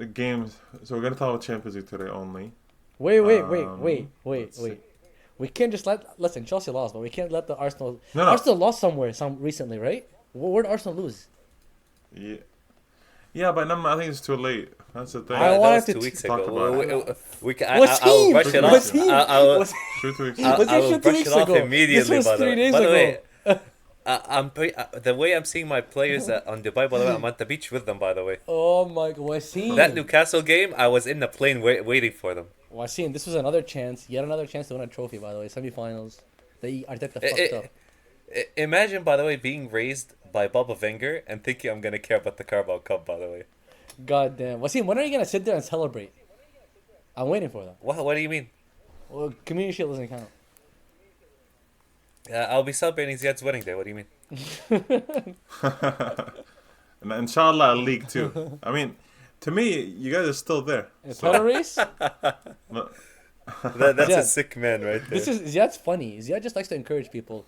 the games. So we're gonna talk about Champions League today only. Wait, wait, wait, wait, wait, Let's see. wait. We can't just listen. Chelsea lost, but we can't let the Arsenal. No, no. Arsenal lost somewhere some recently, right? Where did Arsenal lose? Yeah, yeah, but no, I think it's too late. That's the thing. I That was wanted to. 2 weeks Talk ago. about it. I'll Wasim, brush it Two off. weeks ago. Wasim, Two, 3 weeks I, ago. was I this will shit two brush weeks it off ago? This immediately. was By the 3 days by the ago. way, the way I'm seeing my players on Dubai. By the way, I'm at the beach with them. By the way, Oh my god, that Wasim. Newcastle game, I was in the plane waiting for them. Wasim, this was another chance, yet another chance to win a trophy. By the way, semifinals. They Arteta I- fucked up. Imagine, by the way, being raised by Baba Wenger and thinking I'm gonna care about the Carabao Cup. By the way, God damn, Wasim, when are you gonna sit there and celebrate? I'm waiting for them. what do you mean? Well, community shit doesn't count. I'll be celebrating Ziad's wedding day. What do you mean? And inshallah, a league too. I mean, to me, you guys are still there. In a So, title race. no- That's Ziad, a sick man right there. This is Ziad's funny. Ziad just likes to encourage people.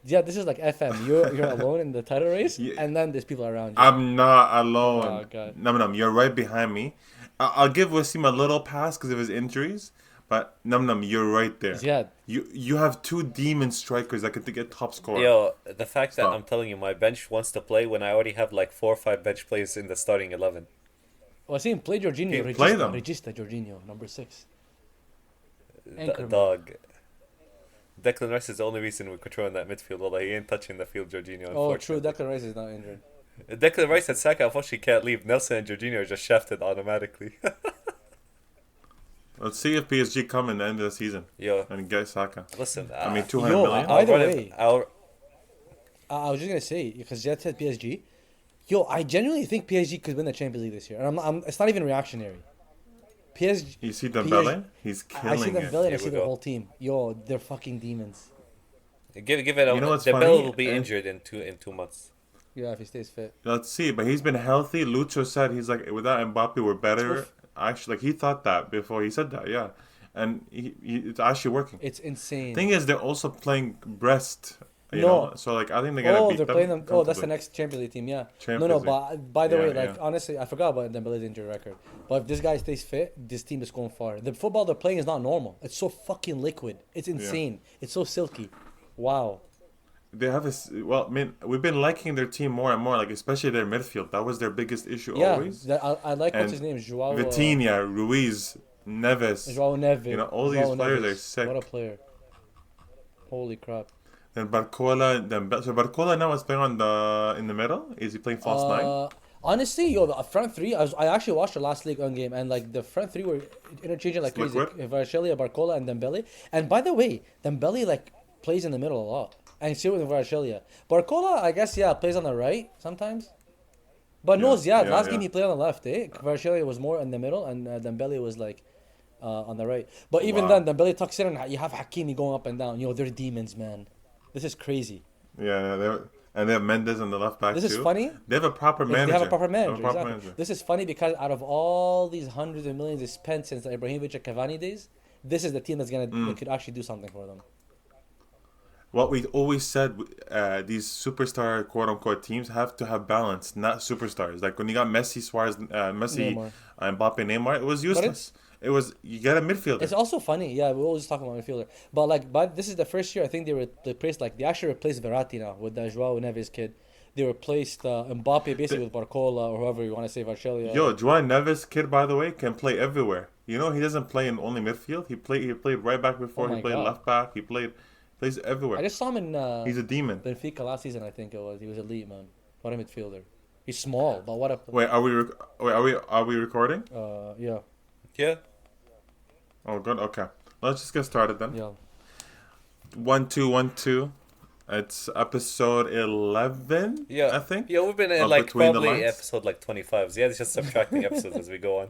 Ziad, this is like FM. You're alone in the title race, Yeah. and then there's people around you. I'm not Oh alone. god. No, you're right behind me. I'll give Wasim a little pass because of his injuries, but you're right there. Ziad, You have two demon strikers that could get top scorer. Yo, the fact that Stop. I'm telling you, my bench wants to play when I already have like 4 or 5 bench players in the starting 11. Wasim, play Jorginho. Hey, play them. Regista Jorginho, number 6. D- Anchorman. dog. Declan Rice is the only reason we're controlling that midfield. Although he ain't touching the field, Jorginho. Oh, true. Unfortunately. Declan Rice is not injured. Declan Rice and Saka unfortunately can't leave. Nelson and Jorginho are just shafted automatically. Let's see if PSG come in the end of the season Yo, and get Saka. listen. I mean, 200 Yo, million. By the run way- I'll, I was just gonna say because Ziad said PSG. Yo, I genuinely think PSG could win the Champions League this year, and it's not even reactionary. PSG. You see Dembele? He's I see killing them it. Billy and I Here see we the go. whole team. Yo, they're fucking demons. give it a. You know what's The funny? Bell will be Uh, injured in 2 months. Yeah, if he stays fit. Let's see, but he's been healthy. Lucho said he's like without Mbappe we're better. Oof. Actually, like he thought that before he said that, yeah, and it's actually working. It's insane. Thing is, they're also playing Brest. You No. know, so like I think they're gonna Oh, beat they're them. playing them. Oh, that's the comfortably. next Champions League team. Yeah. Champions No, League. but by the Yeah, way, like yeah. honestly, I forgot about Dembele's injury record. But if this guy stays fit, this team is going far. The football they're playing is not normal. It's so fucking liquid. It's insane. It's so silky. Wow. They have well, I mean, we've been liking their team more and more, like especially their midfield. That was their biggest issue Yeah. always. I like what's And his name, Joao. Vitinha, Ruiz, Neves, Joao Neves. you know, all Joao these players Neves. are sick. What a player. Holy crap. Then Barcola, so Barcola now is playing in the middle. Is he playing false nine? Honestly, yo, the front three. I actually watched the last League One game, and like the front three were interchanging like crazy. Liquid? Varashelia, Barcola, and Dembele. And by the way, Dembele like plays in the middle a lot, and same with Varashelia. Barcola, I guess, yeah, plays on the right sometimes. But no, Yeah, Ziad. Last yeah. game he played on the left. Varashelia was more in the middle, and Dembele was like on the right. But even Wow. then, Dembele tucks in, and you have Hakimi going up and down. Yo, they're demons, man. This is crazy. Yeah, they have Mendes on the left back This too. is funny. They have a proper manager. They have a proper They have manager. a proper Exactly. manager. This is funny because out of all these hundreds of millions they spent since the Ibrahimovic and Cavani days, this is the team that's that could actually do something for them. What we always said, these superstar quote unquote teams have to have balance, not superstars. Like when you got Messi, Suarez, Messi, Neymar. Mbappe, Neymar, it was useless. It was you get a midfielder. It's also funny, yeah. We're always talking about midfielder, but like, this is the first year I think they replaced they actually replaced Verratti now with the Joao Neves kid. They replaced Mbappe basically with Barcola or whoever you want to say, Varchelia. Yo, Joao Neves kid, by the way, can play everywhere. You know, he doesn't play in only midfield. He played right back before. Oh He my played God. left back. Plays I everywhere. just saw him in He's a demon. Benfica last season. I think it was. He was elite, man. What a midfielder. He's small, but what a Wait, are we recording? yeah, Yeah. Oh, good. Okay, let's just get started then. yeah. 1-2-1-2. It's episode 11. Yeah. I think. Yeah, we've been in Or like between the probably lines? episode like 25. Yeah, it's just subtracting episodes as we go on.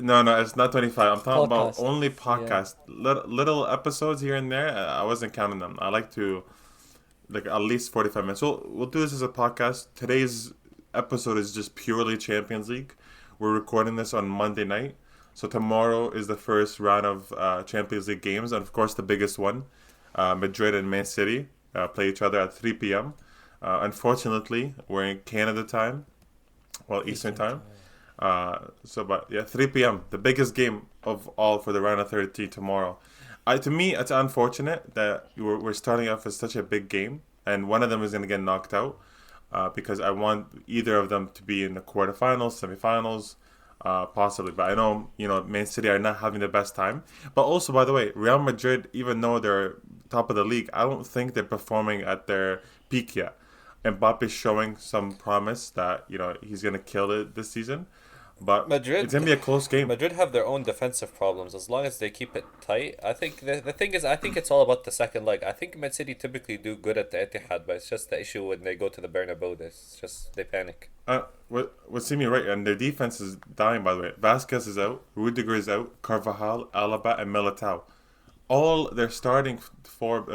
No, it's not 25. I'm talking about Podcast. only podcast. Little episodes here and there. I wasn't counting them. I like to, like, at least 45 minutes. So we'll do this as a podcast. Today's episode is just purely Champions League. We're recording this on Monday night. So tomorrow is the first round of Champions League games. And, of course, the biggest one. Madrid and Man City play each other at 3 p.m. Unfortunately, we're in Canada time. Well, Eastern time. But yeah, 3 p.m. the biggest game of all for the round of 30 tomorrow. To me, it's unfortunate that we're starting off with such a big game, and one of them is going to get knocked out. Because I want either of them to be in the quarterfinals, semifinals, possibly. But I know, Man City are not having the best time. But also, by the way, Real Madrid, even though they're top of the league, I don't think they're performing at their peak yet. Mbappe's showing some promise that, he's going to kill it this season. But it's going to be a close game. Madrid have their own defensive problems. As long as they keep it tight, I think the thing is, I think it's all about the second leg. I think Man City typically do good at the Etihad, but it's just the issue when they go to the Bernabeu. It's just they panic. What seems right, and their defense is dying. By the way, Vasquez is out, Rudiger is out, Carvajal, Alaba, and Militao. All their starting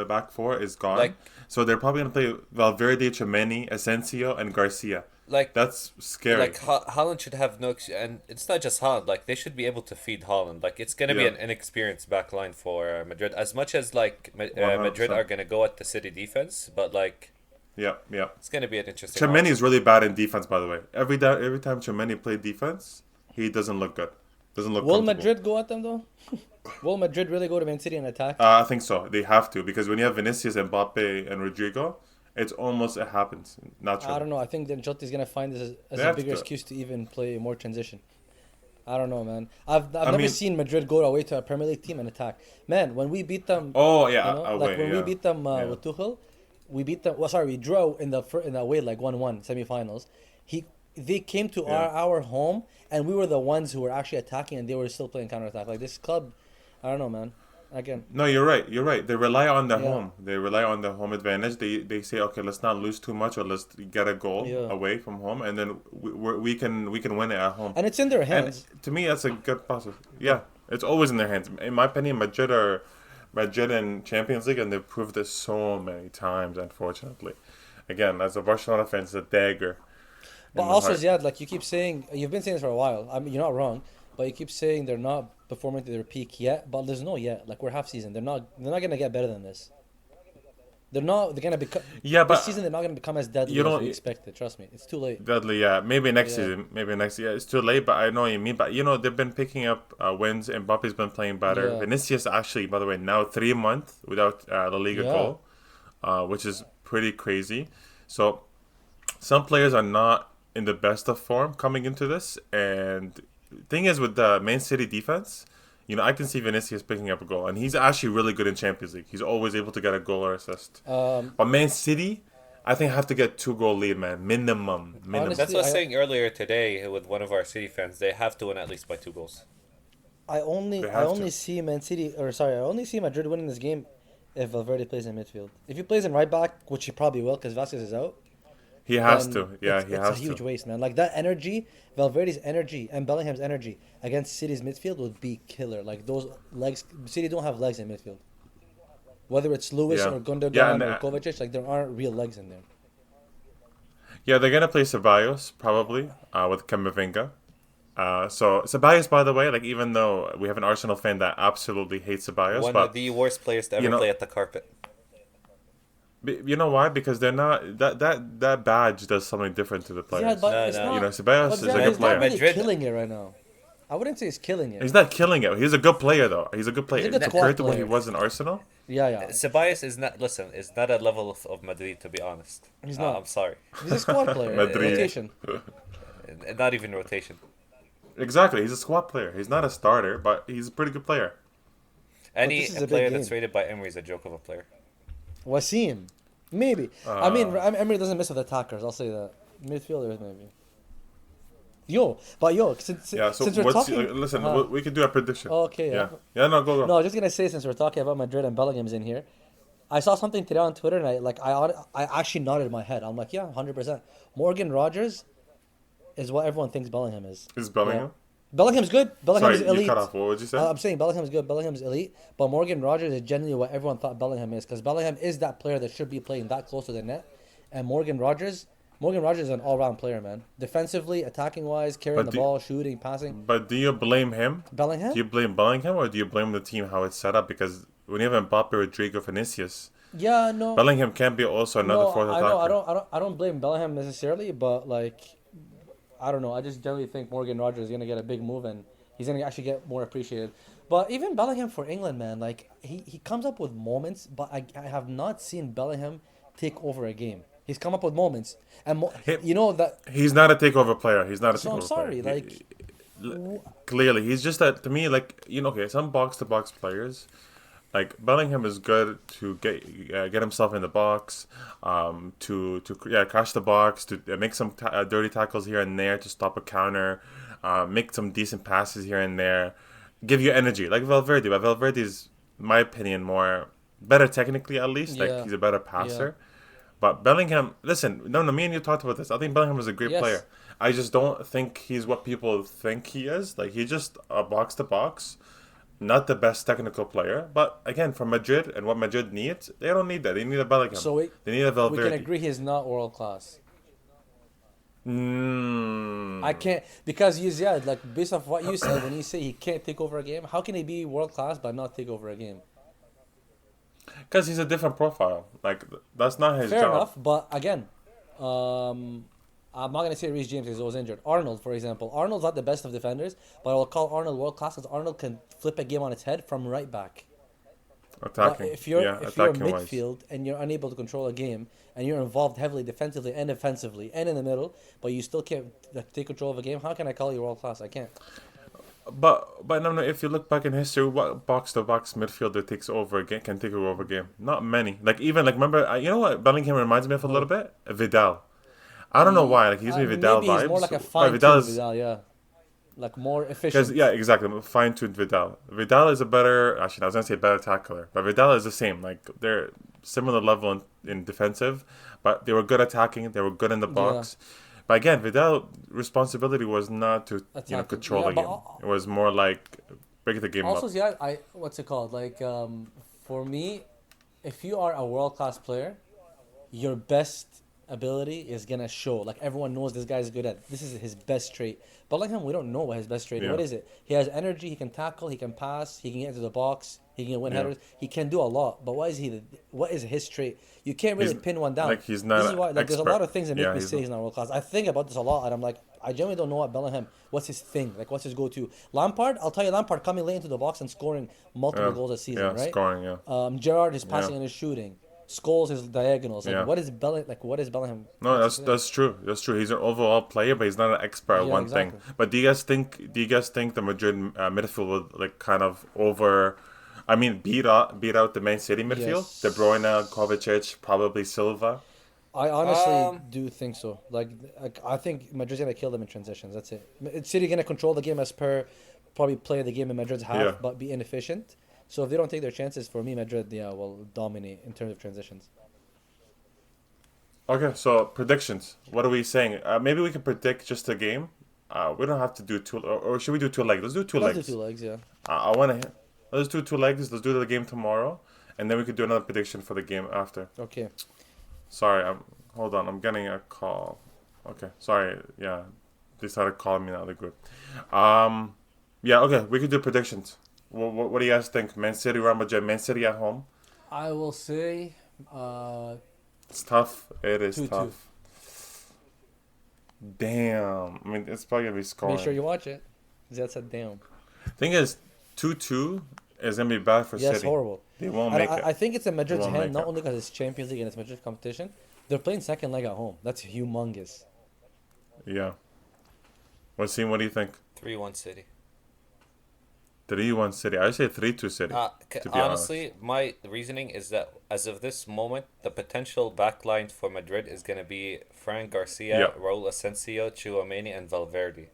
back four is gone. So they're probably gonna play Valverde, Tchouaméni, Asensio, and Garcia. That's scary. Haaland should have and it's not just Haaland. They should be able to feed Haaland. It's gonna be an inexperienced back line for Madrid. As much as Madrid are gonna go at the City defense, but yeah, it's gonna be an interesting. Tchouaméni is really bad in defense, by the way. Every time Tchouaméni played defense, he doesn't look good. Will Madrid go at them though? Will Madrid really go to Man City and attack? I think so. They have to, because when you have Vinicius, Mbappe, and Rodrigo, it happens naturally. I don't know. I think Ancelotti is gonna find this as a bigger excuse to even play more transition. I don't know, man. I've never seen Madrid go away to a Premier League team and attack. Man, when we beat them, we beat them with Tuchel, we beat them. Well, sorry, we drew in the away 1-1 semifinals. They came to our home, and we were the ones who were actually attacking, and they were still playing counterattack. This club, I don't know, man. Again. No, you're right. They rely on the home. They rely on the home advantage. They say, okay, let's not lose too much, or let's get a goal away from home, and then we can win it at home. And it's in their hands. And to me, that's a good process. Yeah, it's always in their hands. In my opinion, Madrid in Champions League, and they've proved this so many times. Unfortunately, again, as a Barcelona fan, it's a dagger. But also, Zeiad, you keep saying, you've been saying this for a while. I mean, you're not wrong, but you keep saying they're not performing to their peak yet. But there's no yet. We're half season. They're not gonna get better than this. They're gonna become. Yeah, but this season they're not gonna become as deadly as we expected. Trust me, it's too late. Deadly, yeah. Maybe next season. Maybe next year. It's too late. But I know what you mean. But they've been picking up wins. Mbappe's been playing better. Yeah. Vinicius actually, by the way, now 3 months without La Liga goal, which is pretty crazy. So some players are not in the best of form coming into this, and thing is with the Man City defense, I can see Vinicius picking up a goal, and he's actually really good in Champions League. He's always able to get a goal or assist. But Man City, I think have to get 2-goal lead, man, minimum. Honestly, that's what I was saying earlier today with one of our City fans. They have to win at least by 2 goals. I only see Madrid winning this game if Valverde plays in midfield. If he plays in right back, which he probably will because Vasquez is out. He has to. Yeah, he has to. It's a huge waste, man. That energy, Valverde's energy and Bellingham's energy against City's midfield would be killer. Those legs, City don't have legs in midfield. Whether it's Lewis or Gundogan or Kovacic, there aren't real legs in there. Yeah, they're gonna play Ceballos probably with Camavinga. So Ceballos, by the way, even though we have an Arsenal fan that absolutely hates Ceballos, one of the worst players to ever play at the carpet. You know why? Because they're not that badge does something different to the players. Yeah, but it's not. Ceballos is a good player. He's not really killing it right now. I wouldn't say he's killing it. He's not killing it. He's a good player though. He's a good player compared to what he was in Arsenal. Yeah. Ceballos is not at a level of Madrid, to be honest. He's not. I'm sorry. He's a squad player. Rotation. Not even rotation. Exactly. He's a squad player. He's not a starter, but he's a pretty good player. Any player that's rated by Emery is a joke of a player. Wassim. Maybe. I mean, Emery doesn't miss with attackers. I'll say that. Midfielders, maybe. Since we're talking... listen, we can do a prediction. Okay, yeah. Yeah, no, go. No, I was just going to say, since we're talking about Madrid and Bellingham's in here, I saw something today on Twitter, and I actually nodded my head. I'm like, yeah, 100%. Morgan Rogers is what everyone thinks Bellingham is. Is Bellingham? Yeah. Bellingham's good. Bellingham's elite. You cut off. What would you say? I'm saying Bellingham's good. Bellingham's elite. But Morgan Rogers is genuinely what everyone thought Bellingham is. Because Bellingham is that player that should be playing that close to the net. And Morgan Rogers is an all-round player, man. Defensively, attacking-wise, carrying the ball, shooting, passing. But do you blame him? Bellingham? Do you blame Bellingham or do you blame the team, how it's set up? Because when you have Mbappe, Rodrigo, Vinicius... Yeah, no. Bellingham can be also another fourth attacker. I don't blame Bellingham necessarily, but I don't know. I just generally think Morgan Rogers is gonna get a big move and he's gonna actually get more appreciated. But even Bellingham for England, man, like he comes up with moments, but I have not seen Bellingham take over a game. He's come up with moments, and you know that he's not a takeover player. He's not a takeover player. So I'm sorry, player. like clearly, he's just that to me. Like okay, some box to box players. Like Bellingham is good to get himself in the box, to crash the box, to make some dirty tackles here and there to stop a counter, make some decent passes here and there, give you energy like Valverde. But Valverde is, in my opinion, better technically at least. Yeah. Like he's a better passer. Yeah. But Bellingham, listen, no, me and you talked about this. I think Bellingham is a great player. I just don't think he's what people think he is. Like he's just a box to box. Not the best technical player, but again, for Madrid and what Madrid needs, they don't need that. They need a Bellingham. So they need a Valverde. We can agree he's not world class. I can't, because Zeiad, like based off what you said, when you say he can't take over a game, how can he be world class but not take over a game? Because he's a different profile. Like that's not his job. Fair enough, but again, I'm not going to say Reece James because he was injured. Arnold, for example. Arnold's not the best of defenders, but I will call Arnold world class because Arnold can flip a game on its head from right back. Attacking. If you're midfield and you're unable to control a game and you're involved heavily defensively and offensively and in the middle, but you still can't take control of a game, how can I call you world class? I can't. But no. If you look back in history, what box to box midfielder takes over a game can take over a game? Not many. Like even remember, you know what Bellingham reminds me of a little bit? Vidal. I don't know why. Like he gives me Vidal maybe vibes. He's more like a fine-tuned Vidal, yeah. Like more efficient. Yeah, exactly. Fine-tuned Vidal. Vidal is a better. Actually, I was gonna say better tackler, but Vidal is the same. Like they're similar level in defensive, but they were good attacking. They were good in the box. Yeah. But again, Vidal responsibility was not to control the game. It was more like break the game also, up. Yeah, what's it called? Like for me, if you are a world class player, your best ability is gonna show. Like everyone knows this guy is good at. This is his best trait. Bellingham, we don't know what his best trait is. What is it? He has energy. He can tackle. He can pass. He can get into the box. He can win headers. He can do a lot. But what is his trait? You can't really pin one down. Like he's not. This is why. Like there's a lot of things that make me say he's not world class. I think about this a lot, and I'm like, I genuinely don't know what Bellingham. What's his thing? Like what's his go-to? Lampard. I'll tell you, Lampard coming late into the box and scoring multiple goals a season. Right. Scoring. Yeah. Gerrard is passing and his shooting. Scholes is diagonals. Like what is Bellingham? No, that's true. That's true. He's an overall player, but he's not an expert at one thing. But do you guys think the Madrid midfield would like kind of beat out the Man City midfield? Yes. De Bruyne, Kovacic, probably Silva. I honestly do think so. Like I think Madrid's gonna kill them in transitions. That's it. City gonna control the game as per probably play the game in Madrid's half, but be inefficient. So if they don't take their chances, for me, Madrid, will dominate in terms of transitions. Okay, so predictions. What are we saying? Maybe we can predict just a game. We don't have to do two, or should we do 2 legs? Let's do 2 legs. Let's do 2 legs, yeah. Let's do 2 legs. Let's do the game tomorrow, and then we could do another prediction for the game after. Okay. Sorry, hold on. I'm getting a call. Okay, sorry. Yeah, they started calling me in the other group. Yeah, okay. We could do predictions. What do you guys think? Man City, Real Madrid, Man City at home? I will say... it's tough. It is 2-2. tough. Damn. I mean, it's probably going to be scoring. Make sure you watch it. That's a damn. Thing is, 2-2 is going to be bad for City. Yes, horrible. They won't make it. I think it's in Madrid's hand, not only because it's Champions League and it's Madrid competition. They're playing second leg at home. That's humongous. Yeah. Wassim, what do you think? 3-1 City. 3-1 City. I say 3-2 City. Honestly, my reasoning is that as of this moment, the potential backline for Madrid is going to be Fran Garcia, Raul Asensio, Tchouaméni, and Valverde.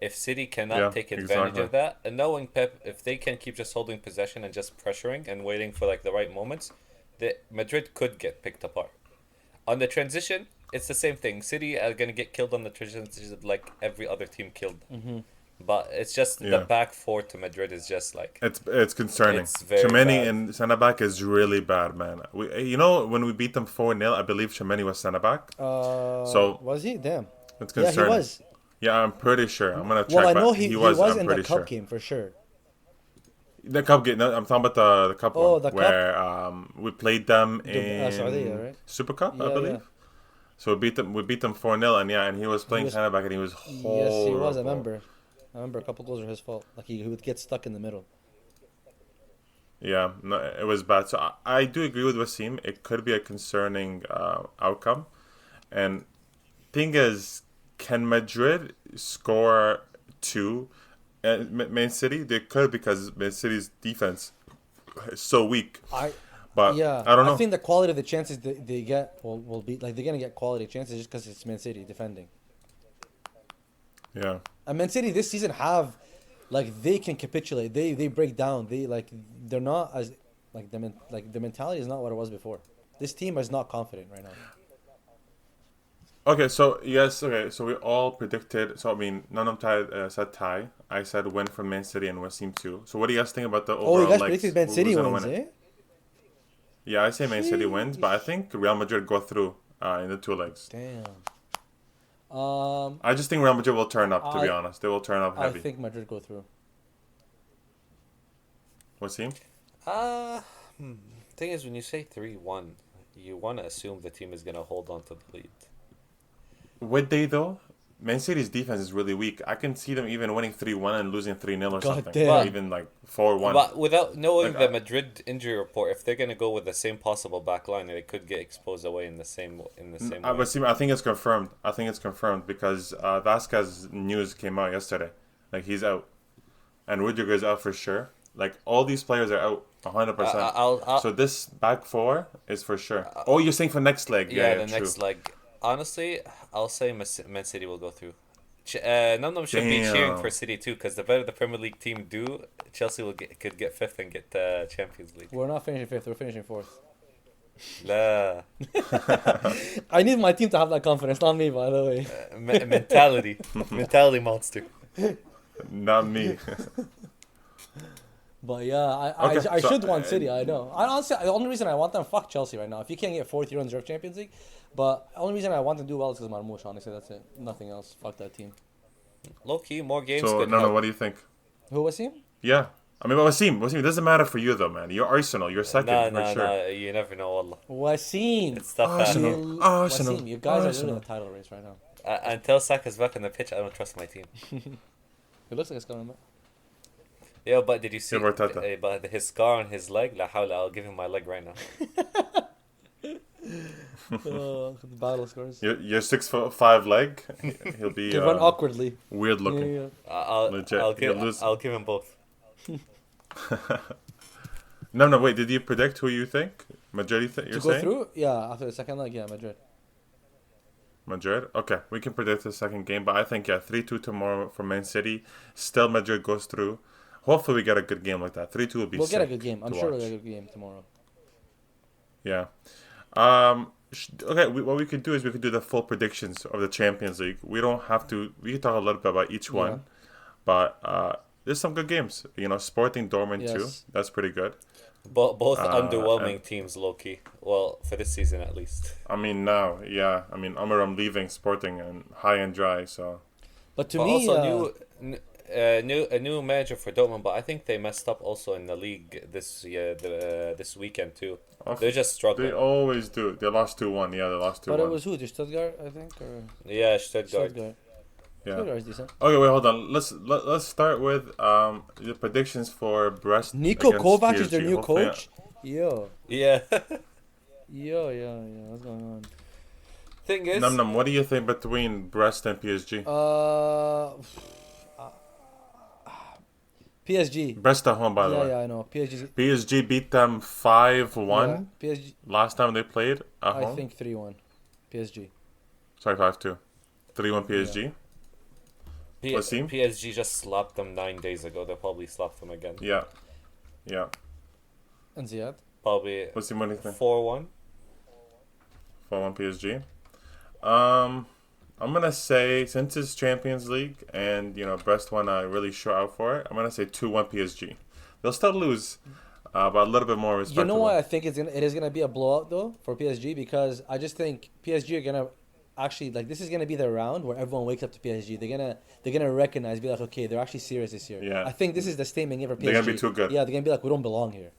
If City cannot take advantage of that, and knowing Pep, if they can keep just holding possession and just pressuring and waiting for like the right moments, Madrid could get picked apart. On the transition, it's the same thing. City are going to get killed on the transition like every other team killed. Mm-hmm. But it's just the back four to Madrid is just like... It's concerning. Tchouaméni in centre-back is really bad, man. When we beat them 4-0, I believe Tchouaméni was centre-back. So was he? Damn. It's concerning. Yeah, he was. Yeah, I'm pretty sure. I'm going to check. Well, I know he was in the cup game for sure. The cup game. No, I'm talking about the cup one. The where cup? We played them in Saudi, right? Super Cup, I believe. So we beat them 4-0, and he was playing center back, and he was horrible. Yes, he was. I remember a couple goals were his fault. Like he would get stuck in the middle. Yeah, no, it was bad. So I do agree with Wassim. It could be a concerning outcome. And thing is, can Madrid score two at Man City? They could, because Man City's defense is so weak. But I don't know. I think the quality of the chances they get will be like they're gonna get quality chances just because it's Man City defending. Yeah. And Man City this season have, like, they can capitulate. They break down. They're not as like the mentality is not what it was before. This team is not confident right now. Okay, so we all predicted. So I mean, none of them said tie. I said win from Man City and Wassim too. So what do you guys think about the overall? Oh, you guys predicted Man City wins, eh? Yeah, I say Man City wins, but I think Real Madrid go through in the two legs. Damn. I just think Real Madrid will turn up. To be honest, they will turn up heavy. I think Madrid go through. Wassim? Thing is, when you say 3-1, you want to assume the team is gonna hold on to the lead. Would they though? Man City's defense is really weak. I can see them even winning 3-1 and losing 3-0 or something. Damn. Or even like 4-1. But without knowing the Madrid injury report, if they're gonna go with the same possible back line, they could get exposed away in the same way. But see, I think it's confirmed. Because Vasquez news came out yesterday. Like, he's out. And Rudiger's out for sure. Like, all these players are out 100%. So this back four is for sure. You're saying for next leg? Yeah, the next leg. Honestly, I'll say Man City will go through. None of them should be cheering for City too, because the better the Premier League team do, Chelsea could get fifth and get the Champions League. We're not finishing fifth. We're finishing fourth. La. I need my team to have that confidence, not me, by the way. Mentality monster. Not me. But yeah, I should want City. I know. I honestly, the only reason I want them, fuck Chelsea right now. If you can't get fourth, you're in the Champions League. But the only reason I want them to do well is because Marmoush. Honestly, that's it. Nothing else. Fuck that team. Low key, more games. So no, what do you think? Who was he? Yeah, I mean, Wassim, it doesn't matter for you though, man. You're Arsenal. You're second for sure. No, you never know. Allah. Wassim. It's tough. Arsenal. Wassim, you guys are in the title race right now. Until Saka's back on the pitch, I don't trust my team. It looks like it's coming back. Yeah, but did you see? Yeah, but his scar on his leg, la hawla, I'll give him my leg right now. The battle scores. Your 6'5" leg, he'll be He'll run awkwardly. Weird looking. Yeah. I'll give him both. No, wait. Did you predict who you think? Madrid, you're to go saying? through? Yeah, after the second leg, yeah, Madrid. Madrid? Okay, we can predict the second game, but I think, 3-2 tomorrow for Man City. Still, Madrid goes through. Hopefully, we get a good game like that. 3-2 will be We'll sick get a good game. I'm sure watch. we'll get a good game tomorrow. Yeah. Okay, what we could do is we could do the full predictions of the Champions League. We don't have to. We can talk a little bit about each one, but there's some good games. Sporting Dortmund too. That's pretty good. Both underwhelming teams, low key. Well, for this season at least. I mean now, yeah. I mean I'm leaving Sporting and high and dry. So. But to me, also a new manager for Dortmund, but I think they messed up also in the league this weekend too. They're just struggling. They always do. They lost 2-1. Yeah, they lost 2-1. But it was who? Just Stuttgart, I think, or yeah, Stuttgart. Yeah. Stuttgart's decent. Okay, wait, hold on. Let's start with the predictions for Brest. Niko Kovac is their new Hopefully, coach. Yo. Yeah. Yo. What's going on? Thing is, Num, what do you think between Brest and PSG? PSG. Brest at home, by the way. Yeah, I know. PSG beat them 5-1. Yeah, PSG. Last time they played at home. I think 3-1. PSG. Sorry, 5-2. 3-1 PSG. Yeah. PSG just slapped them 9 days ago. They'll probably slap them again. Yeah. And Zeiad? Probably. What's the money thing? 4-1. 4-1 PSG. I'm gonna say, since it's Champions League and Brest won really short out for it, I'm gonna say 2-1 PSG. They'll still lose, but a little bit more respectable. You know why I think it is gonna be a blowout though for PSG, because I just think PSG are gonna actually, like, this is gonna be the round where everyone wakes up to PSG. They're gonna recognize, be like, okay, they're actually serious this year. Yeah. I think this is the statement for PSG. They're gonna be too good. Yeah, they're gonna be like, we don't belong here.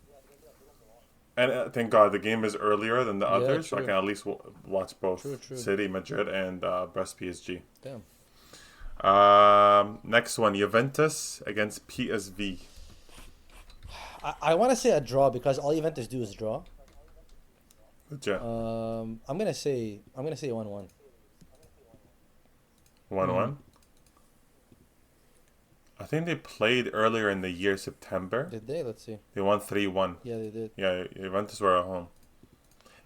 And thank God the game is earlier than the others, so I true. can at least watch both True. City, Madrid, and Brest PSG. Damn. Next one, Juventus against PSV. I want to say a draw because all Juventus do is draw. Legit. I'm gonna say 1-1. 1-1. I think they played earlier in the year, September. Did they? Let's see. They won 3-1. Yeah, they did. Yeah, Juventus were at home.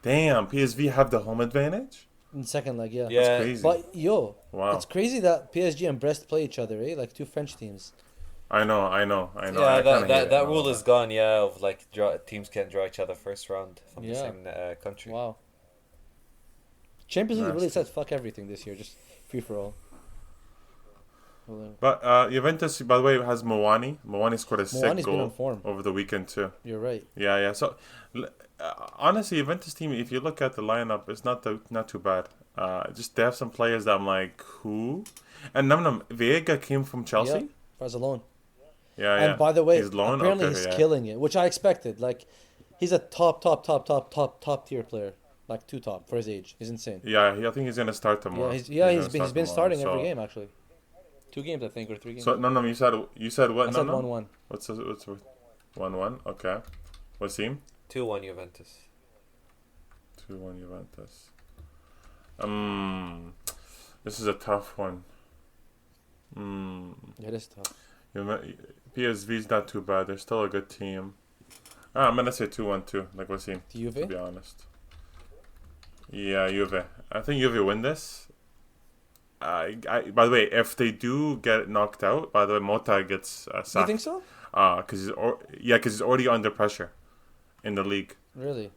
Damn, PSV have the home advantage? In second leg, yeah. Yeah. That's crazy. But Wow. it's crazy that PSG and Brest play each other, eh? Like two French teams. I know. Yeah, that rule is gone. Yeah, of like teams can't draw each other first round from the same country. Wow. Champions League really Nasty. says fuck everything this year, just free for all. But Juventus, by the way, has Moani. Moani scored a sick Moani's been on goal form. over the weekend too. You're right. Yeah. So, honestly, Juventus team, if you look at the lineup, it's not too bad. Just they have some players that I'm like, who? And Vega came from Chelsea. Yeah, as a loan. Yeah. And by the way, he's loan? apparently Okay, he's yeah. killing it, which I expected. Like, he's a top tier player, like top for his age. He's insane. Yeah, I think he's gonna start tomorrow. He's gonna been start starting tomorrow, every game actually. 2 games, I think, or 3 games. So you said what? I said 1-1. What's 1-1? Okay. Wassim? 2-1 Juventus. 2-1 Juventus. This is a tough one. It is tough. PSV's not too bad. They're still a good team. I'm gonna say 2-1 too, like Wassim. Juve? To be honest. Yeah, Juve. I think Juve win this. By the way, if they do get knocked out, by the way, Mota gets sacked. You think so? Because he's already under pressure in the league. Really?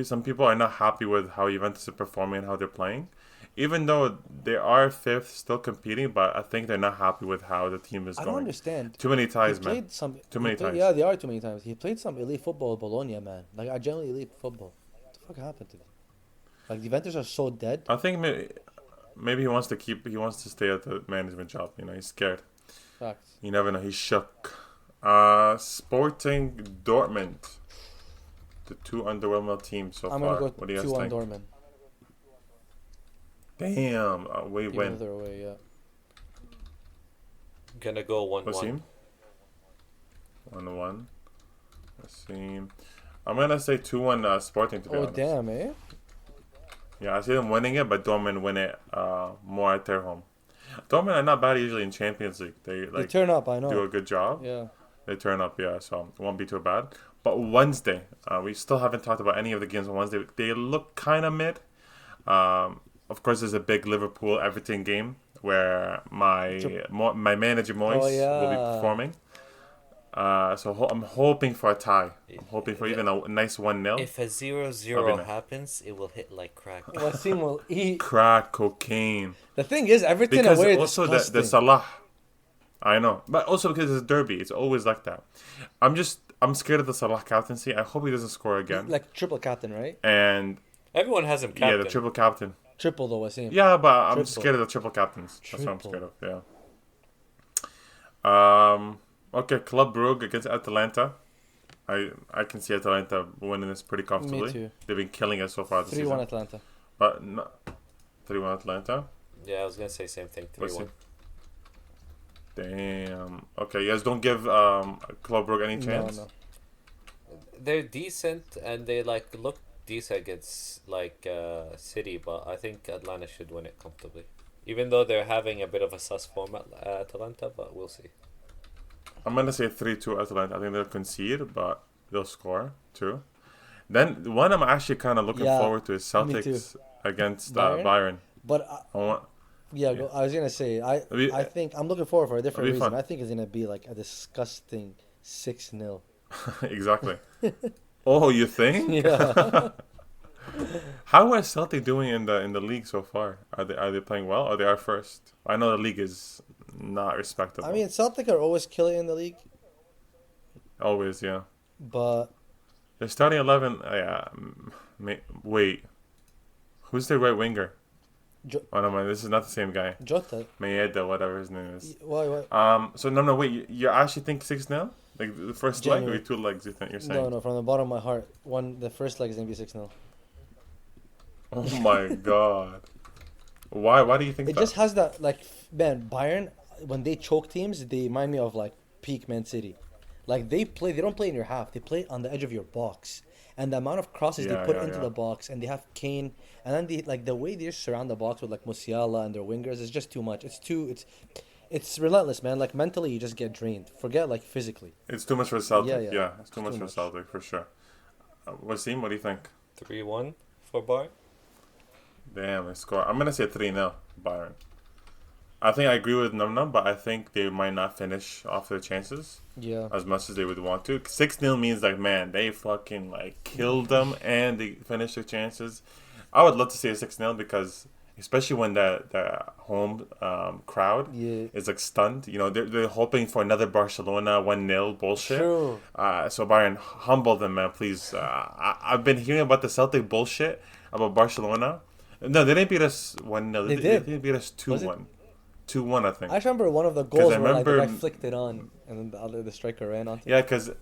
Some people are not happy with how Juventus is performing and how they're playing, even though they are fifth, still competing. But I think they're not happy with how the team is I going. don't understand. Too many ties, He man. played some. Too many times. Yeah, they are too many times. He played some elite football at Bologna, man. Like, I generally elite football. What the fuck happened to them? Like, Juventus are so dead. I think maybe he wants to stay at the management job. You know, he's scared. Facts. You never know. He's shook. Sporting Dortmund. The two underwhelming teams so I'm far. gonna go What do you guys 2-1 think? Dortmund. Damn, we Even win. though they're away, yeah. Gonna go 1-1. Wassim? 1-1. Wassim. I'm gonna say 2-1 Sporting, to be honest. Damn, eh? Yeah, I see them winning it, but Dortmund win it more at their home. Dortmund are not bad usually in Champions League. They turn up, I know. do a good job. Yeah. They turn up, yeah, so it won't be too bad. But Wednesday, we still haven't talked about any of the games on Wednesday. They look kind of mid. Of course, there's a big Liverpool-Everton game where my manager Moise will be performing. So I'm hoping for a tie. I'm hoping for even a nice 1-0. If a 0-0 happens, it will hit like crack. Wassim will eat. Crack cocaine. The thing is, everything Because away is also disgusting. the Salah. I know. But also because it's a derby. It's always like that. I'm scared of the Salah captaincy. I hope he doesn't score again. Like triple captain, right? And Everyone has him captain. yeah, the triple captain. Triple though, Wassim. Yeah, but I'm Triple. scared of the triple captains. That's what I'm Triple. scared of. Yeah. Okay, Club Brugge against Atalanta. I can see Atalanta winning this pretty comfortably. Me too. They've been killing us so far this 3-1 season. Atlanta. But no, 3-1 Atlanta. Yeah, I was gonna say same thing. Let's 3-1. see. Damn. Okay, you guys don't give Club Brugge any chance. No. They're decent and they like look decent against like City, but I think Atlanta should win it comfortably. Even though they're having a bit of a sus form at Atalanta, but we'll see. I'm gonna say 3-2 Atalanta. I think they'll concede, but they'll score too. Then the one I'm actually kind of looking forward to is Celtics against Bayern. But I want. I was gonna say I think I'm looking forward for a different reason. Fun. I think it's gonna be like a disgusting 6-0. Exactly. Oh, you think? Yeah. How are Celtic doing in the league so far? Are they playing well, or they are first? I know the league is not respectable. I mean, Celtic are always killing in the league. Always, yeah. But they're starting 11. Wait, who's their right winger? Oh no, man, this is not the same guy. Jota. Mayeda, whatever his name is. Why? So wait, you actually think 6-0? Like the first leg or 2 legs? You think you're saying? No, from the bottom of my heart. The first leg is gonna be 6-0. Oh my god. Why? Why do you think it just has that, like, man, Bayern, when they choke teams, they remind me of, like, peak Man City. Like, they don't play in your half. They play on the edge of your box. And the amount of crosses they put into the box, and they have Kane, and then the way they just surround the box with, like, Musiala and their wingers is just too much. It's relentless, man. Like, mentally, you just get drained. Forget, like, physically. It's too much for Celtic. Yeah, it's too much for Celtic, for sure. Wassim, what do you think? 3-1 for Bayern. Damn, they score. I'm going to say 3-0 Bayern. I think I agree with Num, but I think they might not finish off their chances as much as they would want to. 6-0 means, like, man, they fucking, like, killed them and they finished their chances. I would love to see a 6-0 because, especially when the home crowd is, like, stunned. You know, they're hoping for another Barcelona 1-0 bullshit. True. So, Bayern, humble them, man, please. I've been hearing about the Celtic bullshit about Barcelona. No, they didn't beat us 1-0. They did beat us 2-1. 2-1, I think. I remember one of the goals where, like, the guy flicked it on and then the striker ran onto it.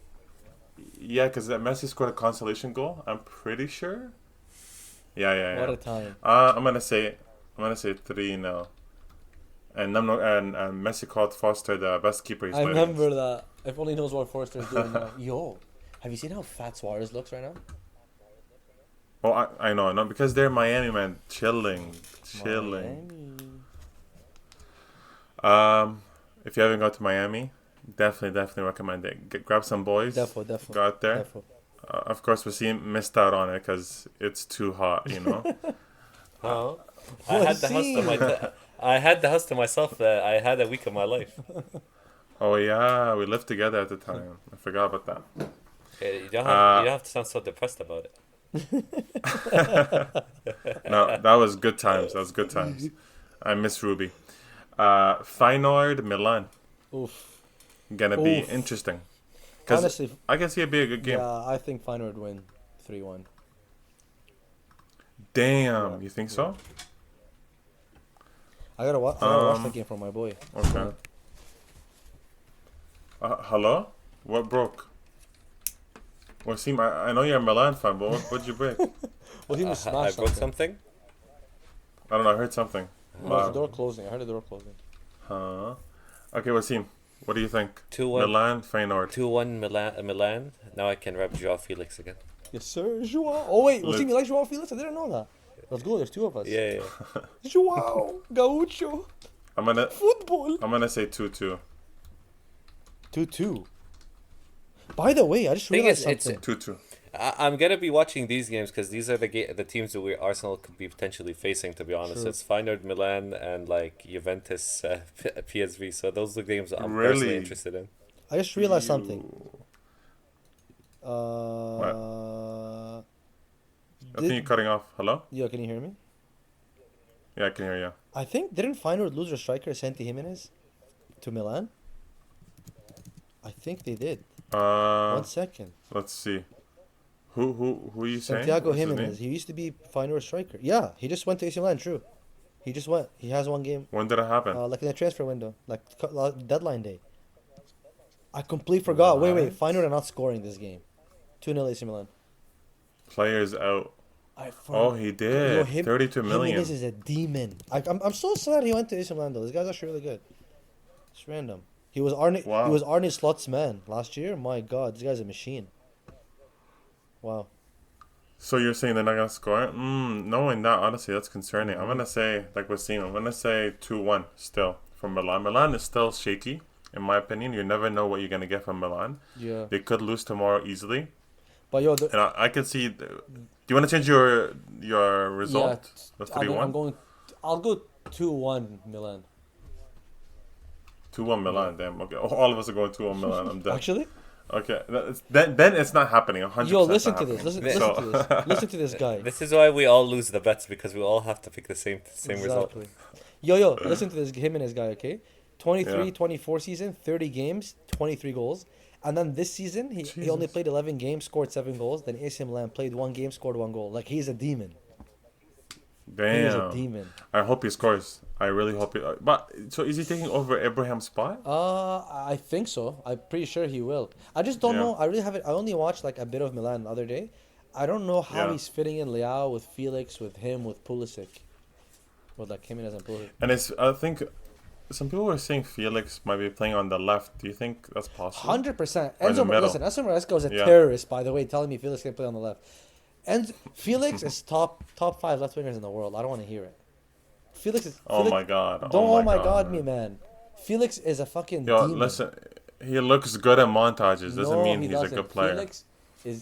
Yeah, because Messi scored a consolation goal, I'm pretty sure. Yeah. What a time. I'm gonna say 3-0. And Messi called Foster the best keeper he's played against. I remember that. If only knows what Foster's doing now. Yo, have you seen how fat Suarez looks right now? Oh, I know, because they're Miami, man. Chilling. Miami. If you haven't gone to Miami, definitely recommend it. Grab some boys. Definitely. Go out there. Of course, Wassim missed out on it because it's too hot, you know. I had the house to myself. I had a week of my life. Oh yeah, we lived together at the time. I forgot about that. You don't have to sound so depressed about it. No, that was good times. I miss Ruby. Feyenoord Milan. Oof. Gonna be interesting. Honestly, I can see it be a good game. Yeah, I think Feyenoord win 3-1. Damn, you think so? I gotta watch that game for my boy. Okay. Hello? What broke? Wassim, I know you're a Milan fan, but what'd you break? Well, he was smashed. I broke something? I don't know, I heard something. The door closing. I heard the door closing. Huh? Okay, Wassim, what do you think? 2-1. Milan, Feyenoord. 2-1 Milan. Now I can rep Joao Felix again. Yes, sir. Joao. Oh, wait. Wassim, you like Joao Felix? I didn't know that. Let's go. There's 2 of us. Yeah. Joao. Gaucho. Football. I'm gonna say 2-2. 2-2. By the way, I just realized something. 2-2. I'm gonna be watching these games because these are the teams that Arsenal could be potentially facing. To be honest, it's Feyenoord, Milan, and like Juventus, PSV. So those are the games I'm personally interested in. I just realized something. What? I think you're cutting off. Hello? Yo, can you hear me? Yeah, I can hear you. I think didn't Feyenoord lose their striker Santi Jimenez to Milan? I think they did. 1 second. Let's see. Who are you saying? Santiago Jimenez. He used to be Feyenoord striker. Yeah, he just went to AC Milan. True. He just went. He has 1 game. When did it happen? Like in the transfer window, like deadline day. I completely forgot. Wait. Feyenoord are not scoring this game. 2-0 AC Milan. Players out. He did. 32 million. Jimenez is a demon. I'm so sad he went to AC Milan though. This guy's actually really good. It's random. He was Arne Slot's man last year. My God, this guy's a machine. Wow. So you're saying they're not gonna score? Knowing that, honestly, that's concerning. I'm gonna say, like Wassim, I'm gonna say 2-1 still from Milan. Milan is still shaky, in my opinion. You never know what you're gonna get from Milan. Yeah. They could lose tomorrow easily. But yo, and I could see. Do you want to change your result? Yeah, 3-1. I'll go 2-1 Milan. 2-1 Milan. Damn. Okay. All of us are going 2-1 Milan. I'm done. Actually. Okay, then it's not happening. 100%. Yo, listen to this. Listen to this guy. This is why we all lose the bets because we all have to pick the same result. Yo, listen to this Jimenez guy. Okay, 24 season, 30 games, 23 goals, and then this season he only played 11 games, scored 7 goals. Then AC Milan played 1 game, scored 1 goal. Like he's a demon. He is a Damn. demon. I hope he scores. I really hope he. But so is he taking over Abraham's spot? I think so. I'm pretty sure he will. I just don't know. I really haven't. I only watched like a bit of Milan the other day. I don't know how he's fitting in Leao with Felix, with him, with Pulisic, with like Jimenez and Pulisic. And I think some people were saying Felix might be playing on the left. Do you think that's possible? 100%. Enzo Maresca was a terrorist, by the way, telling me Felix can play on the left. And Felix is top 5 left wingers in the world. I don't want to hear it. Felix is. Oh my god! Oh my god, me man. Felix is a fucking. Yo, demon. listen. He looks good in montages. Doesn't mean he's a good player. Felix is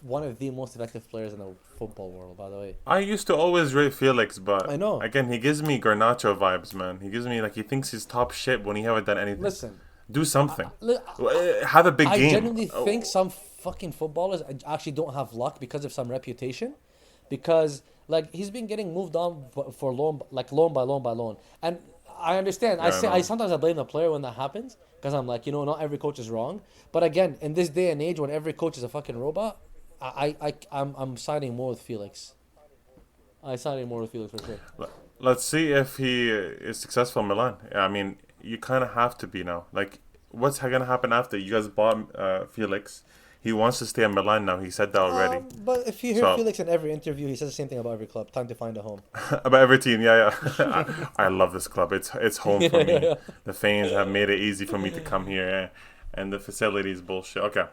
one of the most effective players in the football world, by the way. I used to always rate Felix, but I know. Again, he gives me Garnacho vibes, man. He gives me like he thinks he's top shit when he haven't done anything. Listen. Do something. Have a big game. I genuinely think some fucking footballers actually don't have luck because of some reputation, because like he's been getting moved on for loan by loan, and I understand. Yeah, I sometimes I blame the player when that happens because I'm like, not every coach is wrong, but again, in this day and age when every coach is a fucking robot, I'm siding more with Felix. I'm siding more with Felix for sure. Let's see if he is successful in Milan. I mean, you kind of have to be now. Like, what's gonna happen after you guys bought Felix? He wants to stay in Milan now. He said that already. But if you hear Felix in every interview, he says the same thing about every club. Time to find a home. About every team, yeah. I love this club. It's home for me. The fans have made it easy for me to come here, and the facilities bullshit. Okay,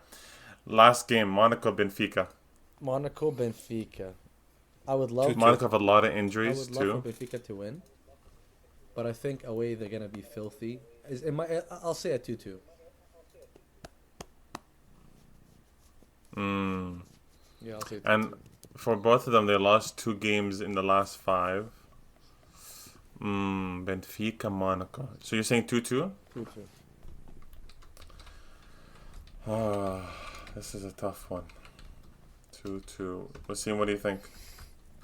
last game, Monaco Benfica. I would love. Monaco have a lot of injuries too. I would love for Benfica to win, but I think away they're gonna be filthy. I'll say a 2-2. Yeah, I'll say 2-2. And for both of them, they lost 2 games in the last 5. Benfica, Monaco. So you're saying 2-2? 2-2. This is a tough one. 2-2. Wassim, what do you think?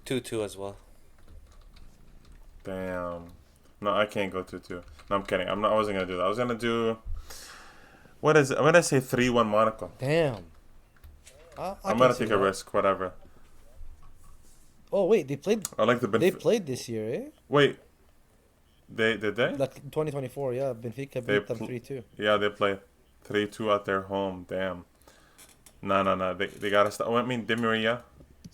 2-2 as well. Damn. No, I can't go 2-2. No, I'm kidding. I wasn't gonna do that. I was gonna do. What is it? I'm gonna say 3-1 Monaco. Damn. I'm gonna take a risk. Whatever. Oh wait, they played. I like the They played this year, eh? Wait. Did they? Like 2024, yeah. Benfica beat them 3-2. Yeah, they played 3-2 at their home. Damn. No. They gotta stop. I mean, Di Maria,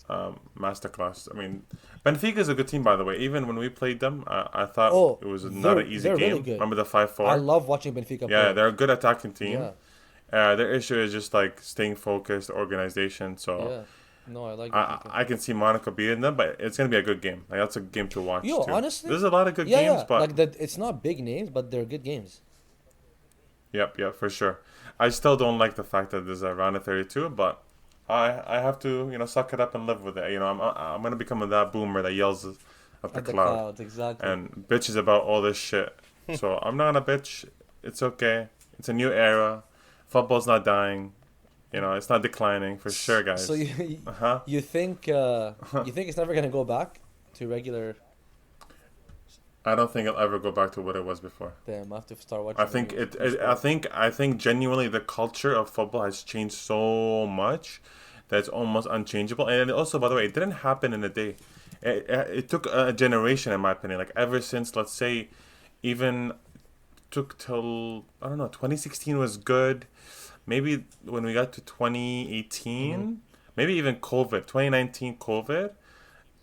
masterclass. I mean, Benfica is a good team, by the way. Even when we played them, I thought it was not an easy game. Really good. Remember the 5-4? I love watching Benfica play. Yeah, they're a good attacking team. Yeah. Their issue is just like staying focused, organization. So yeah. No, I like Benfica. I can see Monaco beating them, but it's gonna be a good game. Like that's a game to watch. Yo, too. honestly, there's a lot of good games, but like it's not big names, but they're good games. Yep, for sure. I still don't like the fact that there's a round of 32, but I have to, suck it up and live with it. I'm gonna become that boomer that yells at the cloud exactly, and bitches about all this shit. So I'm not gonna bitch. It's okay. It's a new era. Football's not dying. It's not declining for sure, guys. So you think it's never gonna go back to regular? I don't think it'll ever go back to what it was before. Damn, I have to start watching. I think genuinely the culture of football has changed so much that it's almost unchangeable. And also, by the way, it didn't happen in a day. It took a generation, in my opinion. Like ever since, let's say, even took till 2016 was good. Maybe when we got to 2018, maybe even 2019 COVID.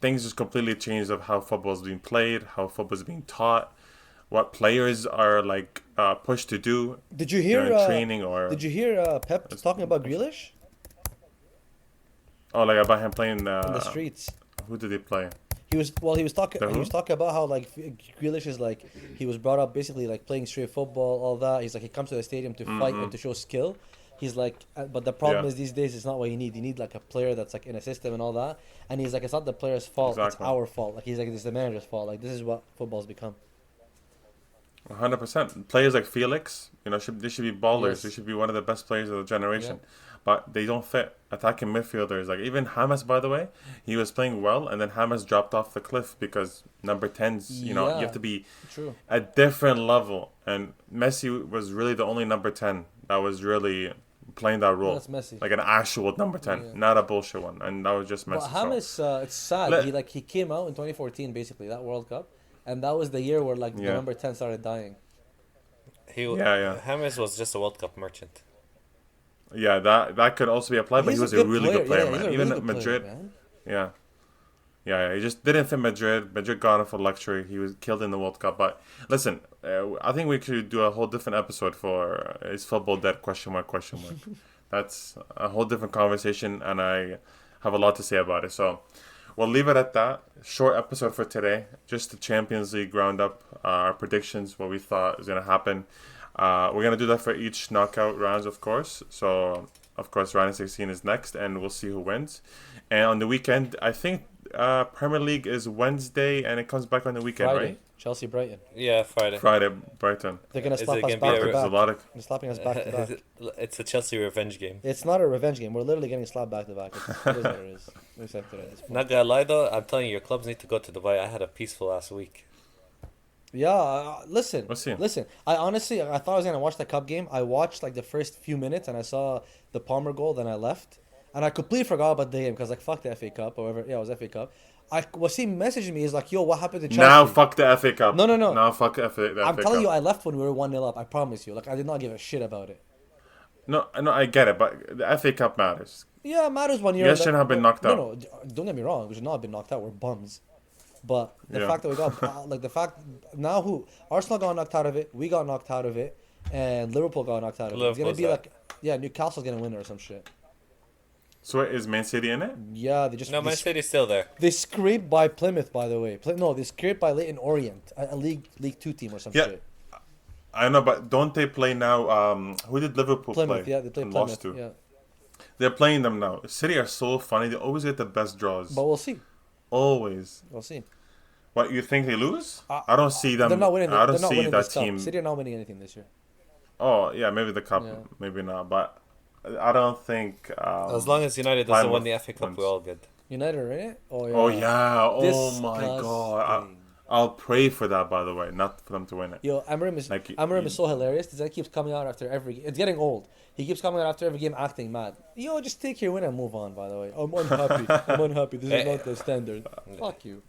Things just completely changed of how football is being played, how football is being taught, what players are pushed to do. Did you hear training or? Did you hear Pep talking about Grealish? Oh, like about him playing in the streets. Who did he play? He was talking about how Grealish is he was brought up basically playing straight football, all that. He's he comes to the stadium to fight and to show skill. He's but the problem is these days it's not what you need. You need a player that's in a system and all that. And he's it's not the player's fault. Exactly. It's our fault. He's it's the manager's fault. This is what football's become. 100%. Players like Felix, they should be ballers. Yes. They should be one of the best players of the generation. Yeah. But they don't fit. Attacking midfielders, even James, by the way, he was playing well, and then James dropped off the cliff because number 10s, you have to be a different level. And Messi was really the only number 10 that was really playing that role. That's messy. Like an actual number 10, not a bullshit one. And that was just messy. But James, it's sad. He came out in 2014, basically, that World Cup. And that was the year where, like, the number 10 started dying. James was just a World Cup merchant. Yeah, that could also be applied, but he was a really good player, man. Even at Madrid. Yeah. He just didn't fit Madrid. Madrid got him for luxury. He was killed in the World Cup. But listen, I think we could do a whole different episode for is football dead? ? That's a whole different conversation, and I have a lot to say about it. So we'll leave it at that. Short episode for today. Just the Champions League roundup, our predictions, what we thought is going to happen. We're going to do that for each knockout rounds, of course. So, of course, round of 16 is next, and we'll see who wins. And on the weekend, I think Premier League is Wednesday, and it comes back on the weekend, Friday. right? Chelsea, Brighton. Yeah, Friday. Brighton. They're going to slap us back to back. They're slapping us back to back. It's a Chelsea revenge game. It's not a revenge game. We're literally getting slapped back to back. It is what it is. We accept it at this point. Not gonna lie though, I'm telling you, your clubs need to go to Dubai. I had a peaceful ass week. Yeah, listen. I honestly, I thought I was going to watch the cup game. I watched like the first few minutes and I saw the Palmer goal, then I left. And I completely forgot about the game because like, fuck the FA Cup or whatever. Yeah, it was FA Cup. Wassim messaged me. He's like, yo, what happened to Chelsea? Now fuck the FA Cup. No. Now fuck the FA I'm FA telling Cup. you, I left when we were 1-0 up. I promise you. Like, I did not give a shit about it. No, I get it, but the FA Cup matters. Yeah, it matters when you're... You guys shouldn't have been knocked out. No, don't get me wrong. We should not have been knocked out. We're bums. But the fact that we got... like, the fact... Now who... Arsenal got knocked out of it. We got knocked out of it. And Liverpool got knocked out of it. It's going to be like... Yeah, Newcastle's going to win it or some shit. So is Man City in it? Yeah, they just... No, Man City's still there. They scraped by Plymouth, by the way. They scraped by Leyton Orient, a League 2 team or some shit. I know, but don't they play now? Who did Liverpool Plymouth, play? Yeah, they play and Plymouth. Lost to? Yeah. They're playing them now. City are so funny. They always get the best draws. But we'll see. Always. We'll see. What, you think they lose? I don't see them. They're not winning. I don't see that team. City are not winning anything this year. Oh, yeah, maybe the cup. Yeah. Maybe not. But I don't think... as long as United doesn't win the FA Cup, we're all good. United are in it? Oh, yeah. Oh, yeah. Oh, my God. I'll pray for that, by the way, not for them to win it. Yo, Amarim is so hilarious. This guy keeps coming out after every game. It's getting old. He keeps coming out after every game acting mad. Yo, just take your win and move on, by the way. I'm unhappy. This is not the standard. Fuck you.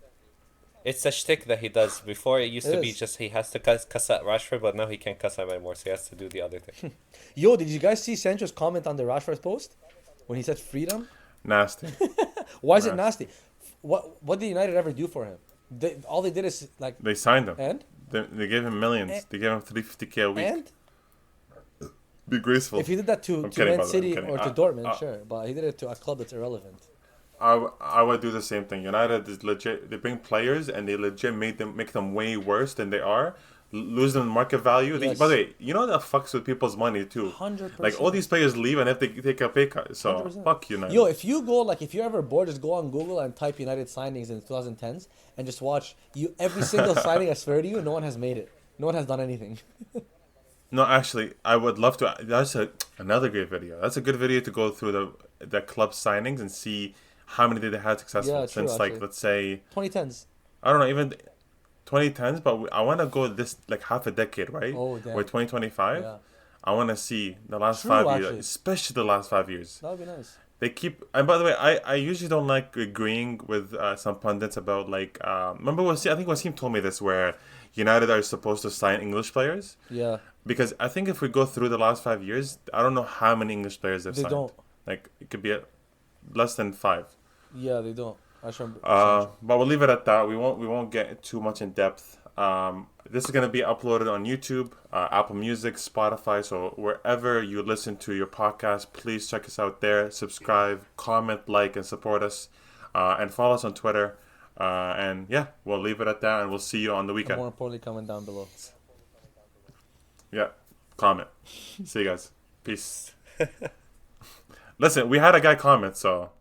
It's a shtick that he does. Before it used to be just he has to cuss at Rashford, but now he can't cuss at him anymore, so he has to do the other thing. Yo, did you guys see Sancho's comment on the Rashford post? When he said freedom? Nasty. Why is it nasty? What did United ever do for him? All they did is like... They signed him. And? They gave him millions. They gave him $350K a week. And? Be graceful. If he did that to Man City or to Dortmund, sure. But he did it to a club that's irrelevant. I would do the same thing. United is legit. They bring players and they legit make them way worse than they are. Lose them market value. Yes. By the way, you know that fucks with people's money too. 100%. Like all these players leave and if they take a pay cut. So 100%. Fuck United. Yo, if you're ever bored, just go on Google and type United signings in 2010s and just watch every single signing. I swear to you, no one has made it. No one has done anything. No, actually, I would love to. That's another great video. That's a good video to go through the club signings and see how many they had successful since like let's say 2010s. I don't know, even 2010s, but I want to go this like half a decade, right? Oh, damn. We're 2025. Yeah. I want to see the last 5 years, especially the last 5 years. That would be nice. They keep, and by the way, I usually don't like agreeing with some pundits about like remember I think Wassim told me this where United are supposed to sign English players. Yeah. Because I think if we go through the last 5 years, I don't know how many English players they've signed. They don't. Like it could be less than 5. Yeah, they don't. But we'll leave it at that. We won't get too much in depth. This is gonna be uploaded on YouTube, Apple Music, Spotify. So wherever you listen to your podcast, please check us out there. Subscribe, comment, like, and support us. And follow us on Twitter. And yeah, we'll leave it at that, and we'll see you on the weekend. And more importantly, comment down below. Yeah, comment. See you guys. Peace. Listen, we had a guy comment, so.